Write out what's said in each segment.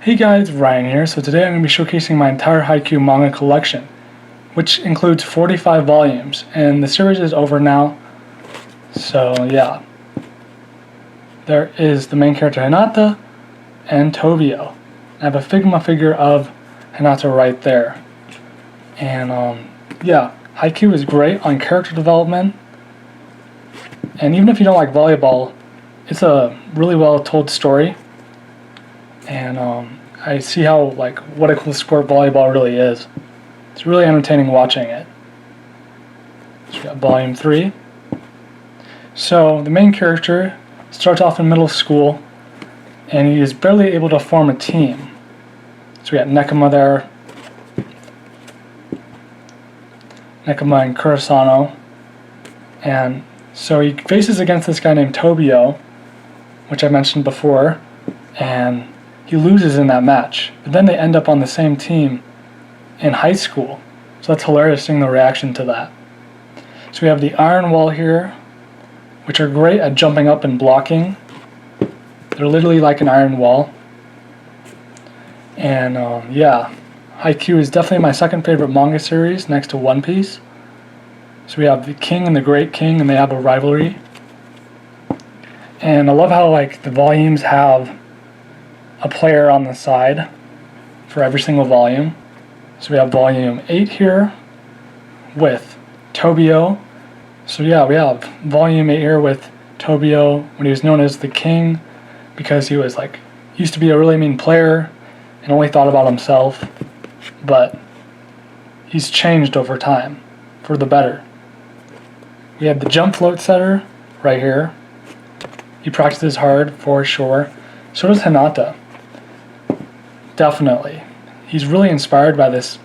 Hey guys, Ryan here. So today I'm going to be showcasing my entire Haikyuu manga collection, which includes 45 volumes, and the series is over now. So yeah, there is the main character Hinata and Tobio. I have a Figma figure of Hinata right there. And yeah, Haikyuu is great on character development, and even if you don't like volleyball, it's a really well told story. And I see how, what a cool sport volleyball really is. It's really entertaining watching it. So we got volume 3. So the main character starts off in middle school, and he is barely able to form a team. So we got Nekoma there, Nekoma and Kurosano, and so he faces against this guy named Tobio, which I mentioned before, and he loses in that match. But then they end up on the same team in high school. So that's hilarious seeing the reaction to that. So we have the iron wall here, which are great at jumping up and blocking. They're literally like an iron wall. And yeah, Haikyuu is definitely my second favorite manga series next to One Piece. So we have the King and the Great King, and they have a rivalry. And I love how the volumes have a player on the side for every single volume. So we have volume 8 here with Tobio. So yeah, we have volume 8 here with Tobio when he was known as the King, because he was used to be a really mean player and only thought about himself, but he's changed over time for the better. We have the jump float setter right here. He practices hard for sure. So does Hinata. Definitely. He's really inspired by this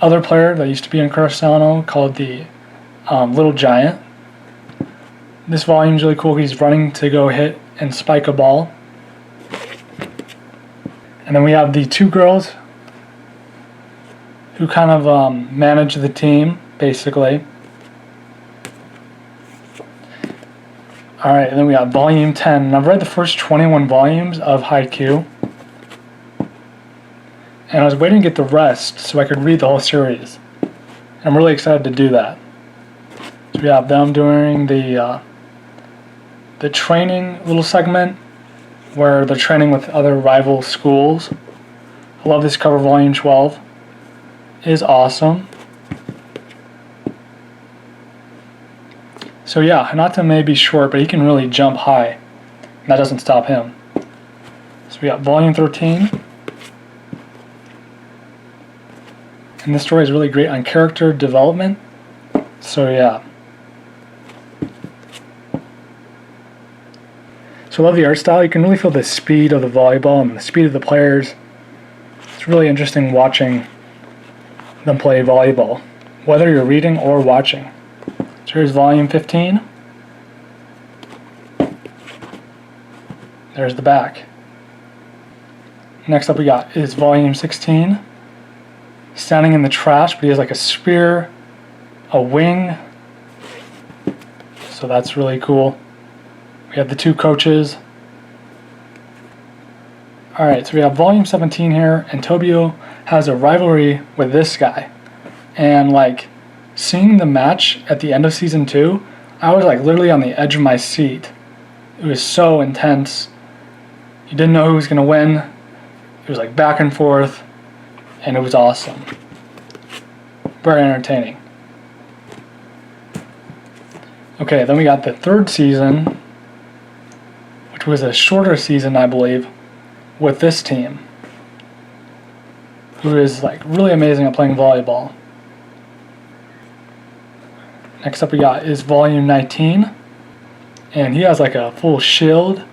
other player that used to be in Kurosano called the Little Giant. This volume is really cool. He's running to go hit and spike a ball. And then we have the two girls who kind of manage the team, basically. Alright, and then we got volume 10. And I've read the first 21 volumes of Haikyuu, and I was waiting to get the rest so I could read the whole series. And I'm really excited to do that. So we have them doing the training little segment where they're training with other rival schools. I love this cover. Volume 12 is awesome. So yeah, Hinata may be short, but he can really jump high, and that doesn't stop him. So we got volume 13. And this story is really great on character development. So yeah. So I love the art style. You can really feel the speed of the volleyball and the speed of the players. It's really interesting watching them play volleyball, whether you're reading or watching. So here's volume 15. There's the back. Next up we got is volume 16. Standing in the trash, but he has a spear, a wing. So that's really cool. We have the two coaches. Alright, so we have volume 17 here, and Tobio has a rivalry with this guy. And seeing the match at the end of season 2, I was literally on the edge of my seat. It was so intense. You didn't know who was going to win. It was back and forth, and it was awesome. Very entertaining. Okay, then we got the third season, which was a shorter season, I believe, with this team, who is really amazing at playing volleyball. Next up we got is volume 19, and he has a full shield,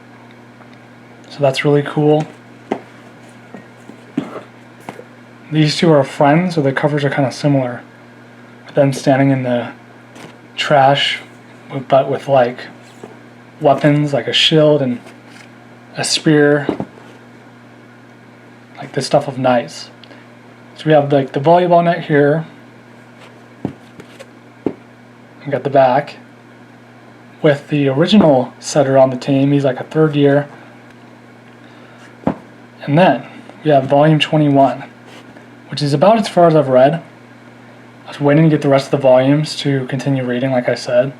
so that's really cool. These two are friends, so the covers are kind of similar, with them standing in the trash, but with weapons like a shield and a spear, the stuff of knights. So we have the volleyball net here. We got the back with the original setter on the team. He's a third year. And then we have volume 21, which is about as far as I've read. I was waiting to get the rest of the volumes to continue reading, like I said.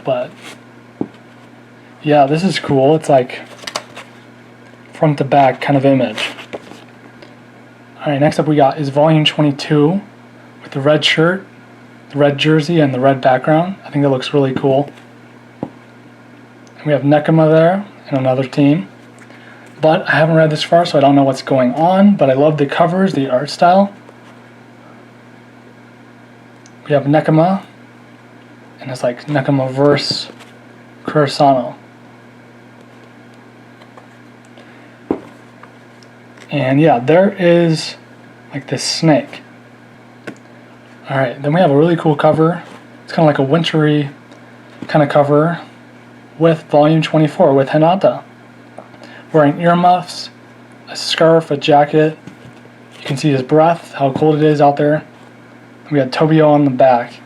But yeah, this is cool. It's like front to back kind of image. Alright, next up we got is volume 22 with the red shirt, the red jersey, and the red background. I think that looks really cool. And we have Nekoma there and another team. But I haven't read this far, so I don't know what's going on, but I love the covers, the art style. We have Nekoma, and it's like Nekoma versus Kurosano. And yeah, there is like this snake. Alright, then we have a really cool cover. It's kind of like a wintry kind of cover with volume 24 with Hinata wearing earmuffs, a scarf, a jacket. You can see his breath, how cold it is out there. We got Tobio on the back.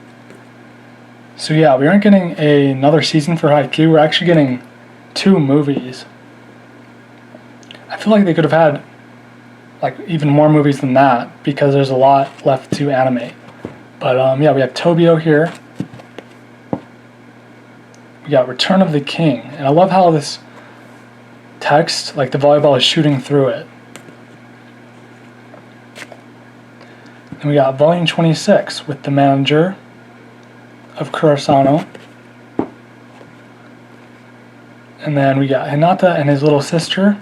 So yeah, we aren't getting another season for Haikyuu. We're actually getting 2 movies. I feel like they could have had like even more movies than that because there's a lot left to animate. But yeah, we have Tobio here. We got Return of the King, and I love how this text, like the volleyball, is shooting through it. And we got volume 26 with the manager of Kurosano. And then we got Hinata and his little sister.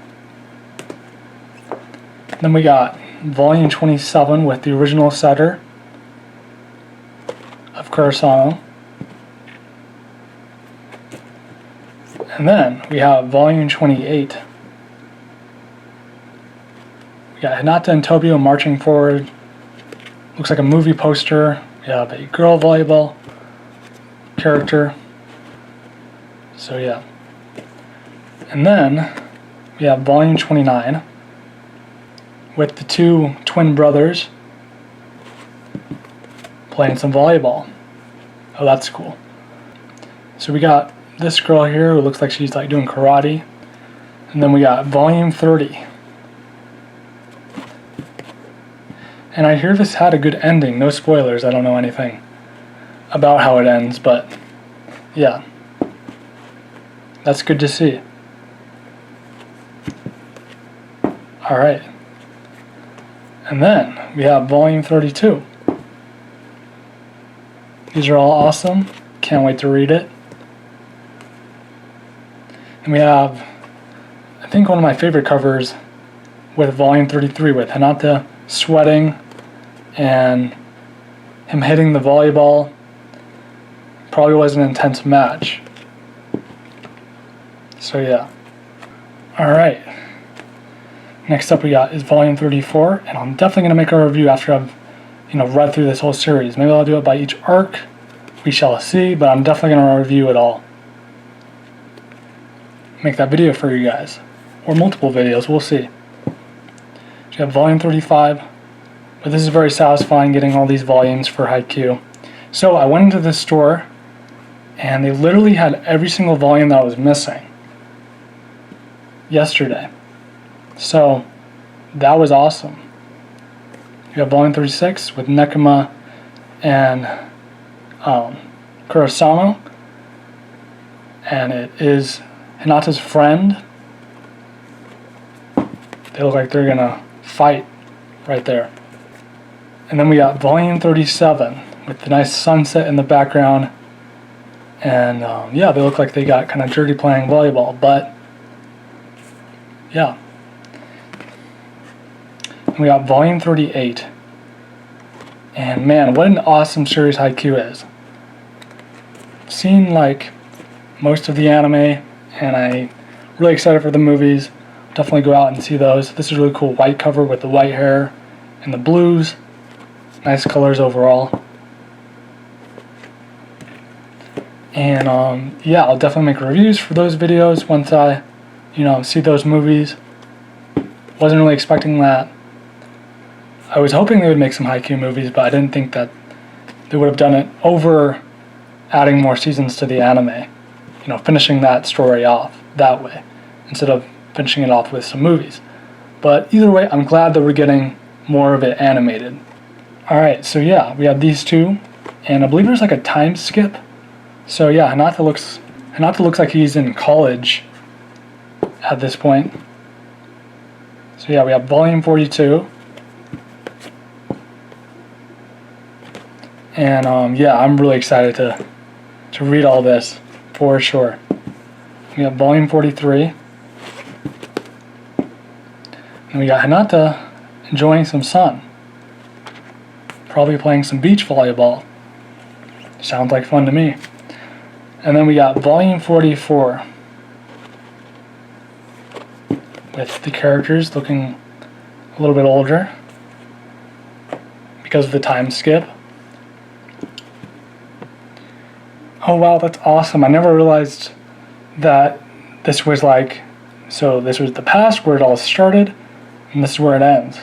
Then we got volume 27 with the original setter of Kurosano. And then we have volume 28. We got Hinata and Tobio marching forward. Looks like a movie poster. We have a girl volleyball character. So yeah. And then we have volume 29 with the 2 twin brothers playing some volleyball. Oh, that's cool. So we got this girl here who looks like she's like doing karate. And then we got volume 30. And I hear this had a good ending. No spoilers, I don't know anything about how it ends, but yeah. That's good to see. Alright. And then we have volume 32. These are all awesome. Can't wait to read it. And we have, I think, one of my favorite covers with volume 33 with Hinata sweating and him hitting the volleyball. Probably was an intense match. So yeah. Alright. Next up we got is volume 34, and I'm definitely going to make a review after I've read through this whole series. Maybe I'll do it by each arc. We shall see, but I'm definitely going to review it all. Make that video for you guys. Or multiple videos, we'll see. So you have volume 35. But this is very satisfying getting all these volumes for Haikyuu. So I went into this store and they literally had every single volume that was missing yesterday. So that was awesome. You have volume 36 with Nekoma and Kurosano. And it is Hinata's friend. They look like they're gonna fight right there. And then we got volume 37 with the nice sunset in the background. And yeah, they look like they got kind of dirty playing volleyball, but yeah. And we got volume 38. And man, what an awesome series Haikyuu is. Seen like most of the anime, and I'm really excited for the movies. Definitely go out and see those. This is really cool white cover with the white hair and the blues. Nice colors overall. And yeah, I'll definitely make reviews for those videos once I, see those movies. Wasn't really expecting that. I was hoping they would make some Haikyuu movies, but I didn't think that they would have done it over adding more seasons to the anime. Finishing that story off that way, instead of finishing it off with some movies. But either way, I'm glad that we're getting more of it animated. Alright, so yeah, we have these two, and I believe there's like a time skip. So yeah, Hinata looks like he's in college at this point. So yeah, we have volume 42. And yeah, I'm really excited to read all this for sure. We have volume 43. And we got Hinata enjoying some sun. Probably playing some beach volleyball. Sounds like fun to me. And then we got volume 44. With the characters looking a little bit older. Because of the time skip. Oh wow, that's awesome. I never realized that this was like, so this was the past where it all started, and this is where it ends.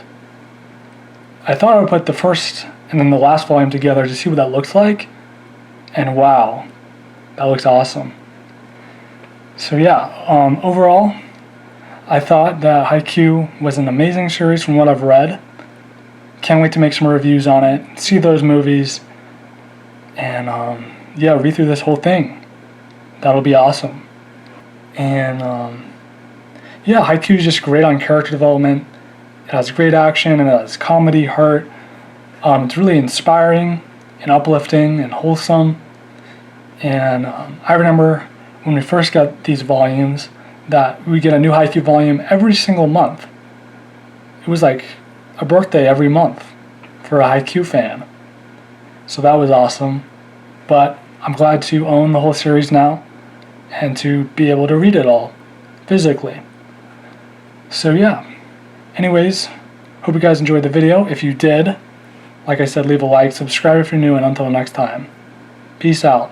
I thought I would put the first and then the last volume together to see what that looks like, and wow, that looks awesome. So yeah, overall, I thought that Haikyuu was an amazing series from what I've read. Can't wait to make some reviews on it, see those movies, and yeah, read through this whole thing. That'll be awesome. And yeah, Haikyuu is just great on character development. It has great action and it has comedy, heart. It's really inspiring and uplifting and wholesome. And I remember when we first got these volumes that we get a new Haikyuu volume every single month. It was like a birthday every month for a Haikyuu fan. So that was awesome. But I'm glad to own the whole series now and to be able to read it all physically. So yeah, anyways, hope you guys enjoyed the video. If you did, like I said, leave a like, subscribe if you're new, and until next time, peace out.